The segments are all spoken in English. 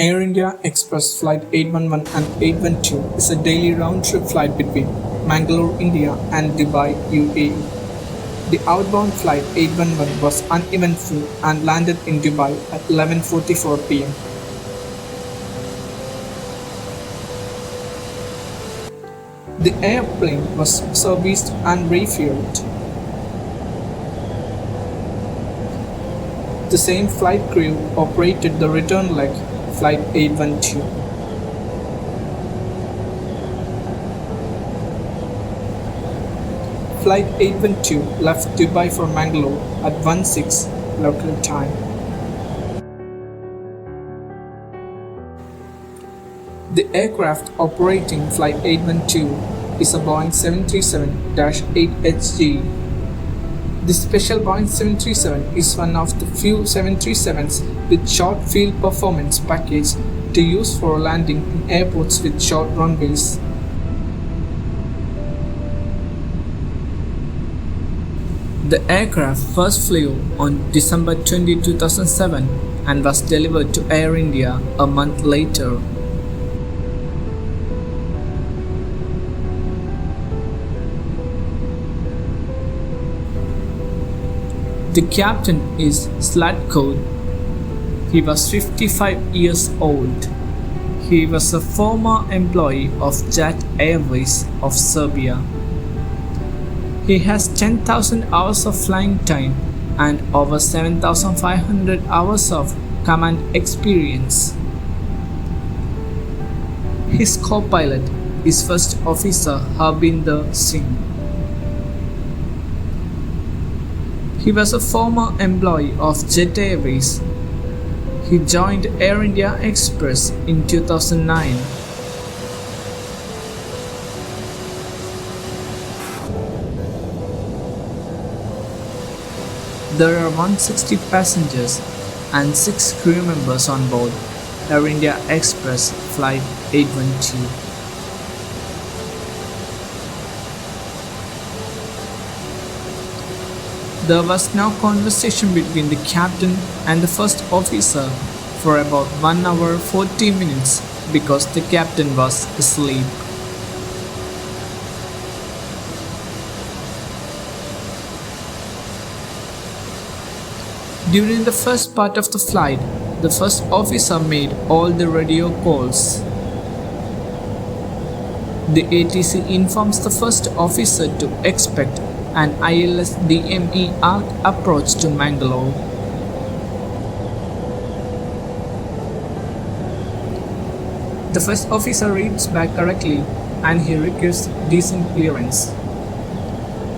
Air India Express Flight 811 and 812 is a daily round-trip flight between Mangalore, India and Dubai, UAE. The outbound flight 811 was uneventful and landed in Dubai at 11:44 p.m. The airplane was serviced and refueled. The same flight crew operated the return leg, Flight 812. Flight 812 left Dubai for Mangalore at 1:06 local time. The aircraft operating Flight 812 is a Boeing 737-8HG. The special Boeing 737 is one of the few 737s with short field performance package to use for landing in airports with short runways. The aircraft first flew on December 20, 2007 and was delivered to Air India a month later. The captain is Slatko. He was 55 years old. He was a former employee of Jet Airways of Serbia. He has 10,000 hours of flying time and over 7,500 hours of command experience. His co-pilot is First Officer Harbinder Singh. He was a former employee of Jet Airways. He joined Air India Express in 2009. There are 160 passengers and 6 crew members on board Air India Express Flight 812. There was no conversation between the captain and the first officer for about 1 hour 40 minutes because the captain was asleep. During the first part of the flight, the first officer made all the radio calls. The ATC informs the first officer to expect an ILS-DME arc approach to Mangalore. The first officer reads back correctly and he requests decent clearance.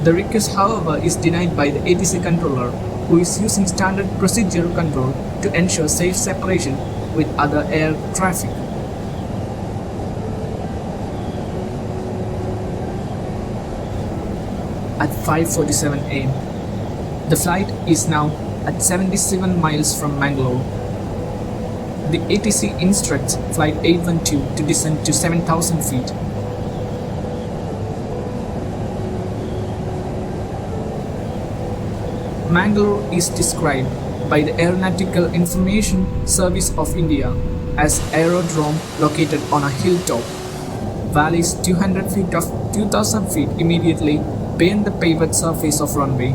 The request, however, is denied by the ATC controller, who is using standard procedure control to ensure safe separation with other air traffic. At 5:47 am, the flight is now at 77 miles from Mangalore. The ATC instructs Flight 812 to descend to 7,000 feet. Mangalore is described by the Aeronautical Information Service of India as aerodrome located on a hilltop. Valleys 200 feet of 2,000 feet immediately beyond the paved surface of runway.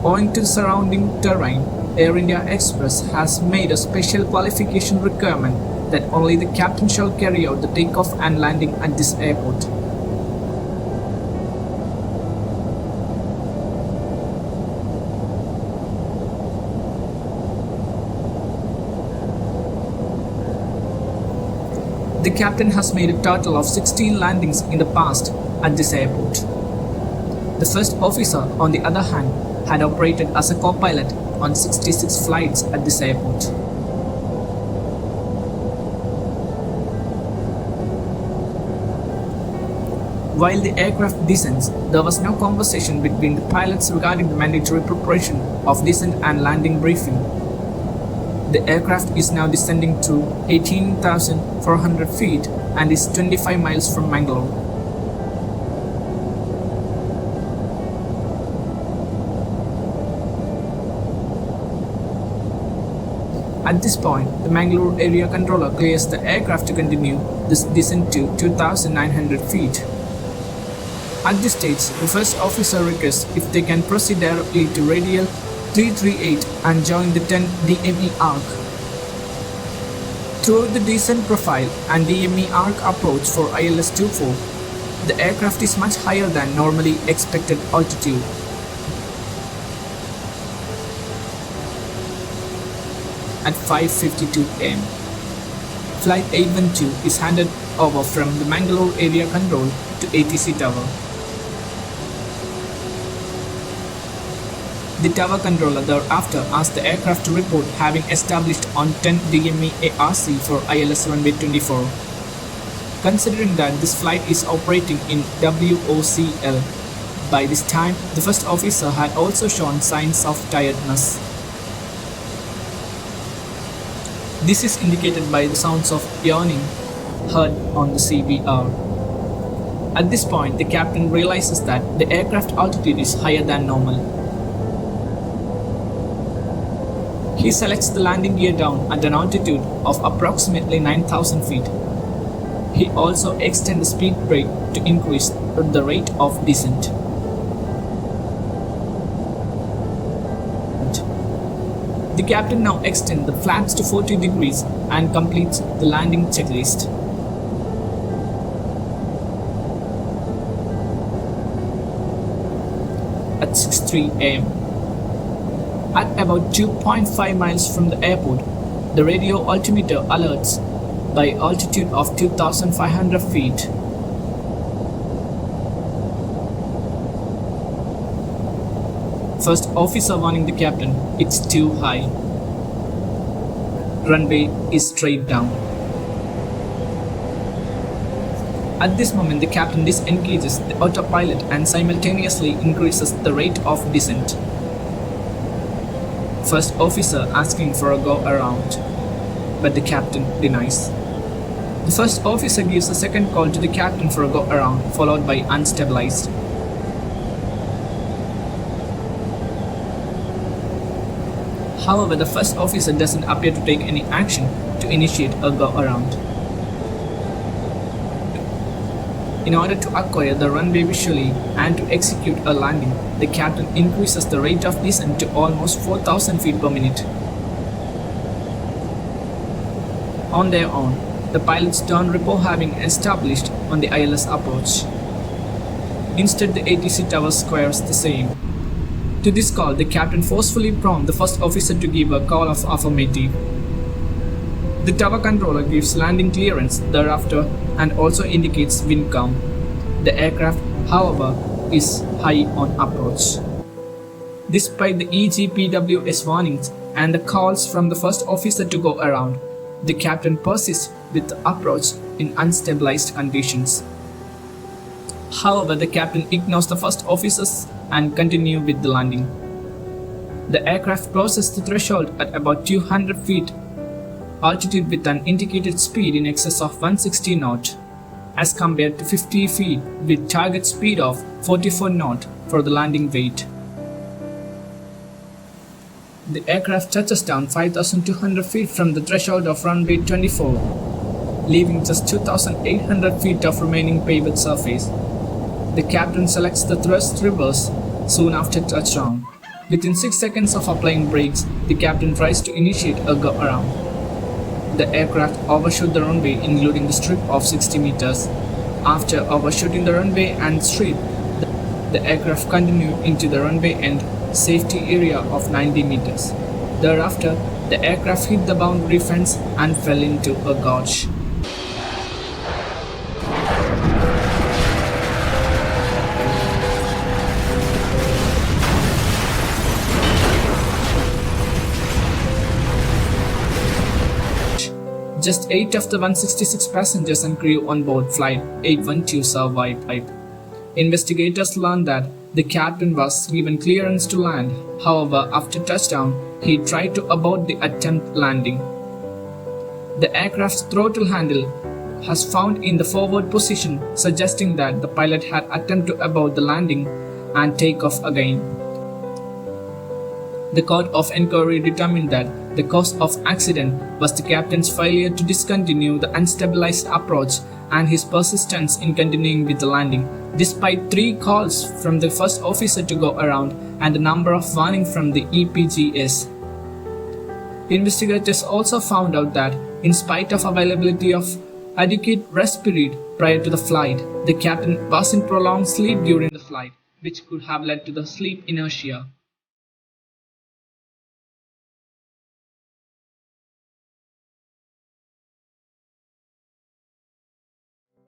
Owing to the surrounding terrain, Air India Express has made a special qualification requirement that only the captain shall carry out the takeoff and landing at this airport. The captain has made a total of 16 landings in the past at this airport. The first officer, on the other hand, had operated as a co-pilot on 66 flights at this airport. While the aircraft descends, there was no conversation between the pilots regarding the mandatory preparation of descent and landing briefing. The aircraft is now descending to 18,400 feet and is 25 miles from Mangalore. At this point, the Mangalore area controller clears the aircraft to continue this descent to 2,900 feet. At this stage, the first officer requests if they can proceed directly to radial 338 and join the 10 DME arc. Throughout the descent profile and DME arc approach for ILS-24, the aircraft is much higher than normally expected altitude. At 5:52 am, Flight 812 is handed over from the Mangalore area control to ATC tower. The tower controller thereafter asked the aircraft to report having established on 10 DME ARC for ILS runway 24. Considering that this flight is operating in WOCL, by this time the first officer had also shown signs of tiredness. This is indicated by the sounds of yawning heard on the CVR. At this point, the captain realizes that the aircraft altitude is higher than normal. He selects the landing gear down at an altitude of approximately 9,000 feet. He also extends the speed brake to increase the rate of descent. The captain now extends the flaps to 40 degrees and completes the landing checklist. At 6:03 am, at about 2.5 miles from the airport, the radio altimeter alerts by altitude of 2,500 feet. First officer warning the captain, it's too high. Runway is straight down. At this moment, the captain disengages the autopilot and simultaneously increases the rate of descent. First officer asking for a go around, but the captain denies. The first officer gives a second call to the captain for a go around, followed by unstabilized. However, the first officer doesn't appear to take any action to initiate a go-around. In order to acquire the runway visually and to execute a landing, the captain increases the rate of descent to almost 4,000 feet per minute. On their own, the pilots don't report having established on the ILS approach. Instead, the ATC tower squares the same. To this call, the captain forcefully prompts the first officer to give a call of affirmative. The tower controller gives landing clearance thereafter and also indicates wind calm. The aircraft, however, is high on approach. Despite the EGPWS warnings and the calls from the first officer to go around, the captain persists with the approach in unstabilized conditions. However, the captain ignores the first officers and continues with the landing. The aircraft crosses the threshold at about 200 feet altitude with an indicated speed in excess of 160 knots, as compared to 50 feet with target speed of 44 knots for the landing weight. The aircraft touches down 5,200 feet from the threshold of runway 24, leaving just 2,800 feet of remaining paved surface. The captain selects the thrust reverse soon after touchdown. Within 6 seconds of applying brakes, the captain tries to initiate a go-around. The aircraft overshoots the runway, including the strip of 60 meters. After overshooting the runway and strip, the aircraft continued into the runway end safety area of 90 meters. Thereafter, the aircraft hit the boundary fence and fell into a gorge. Just 8 of the 166 passengers and crew on board Flight 812 survived. Investigators learned that the captain was given clearance to land. However, after touchdown, he tried to abort the attempt landing. The aircraft's throttle handle was found in the forward position, suggesting that the pilot had attempted to abort the landing and take off again. The court of inquiry determined that the cause of accident was the captain's failure to discontinue the unstabilized approach and his persistence in continuing with the landing, despite 3 calls from the first officer to go around and a number of warnings from the EPGS. Investigators also found out that, in spite of availability of adequate rest period prior to the flight, the captain was in prolonged sleep during the flight, which could have led to the sleep inertia.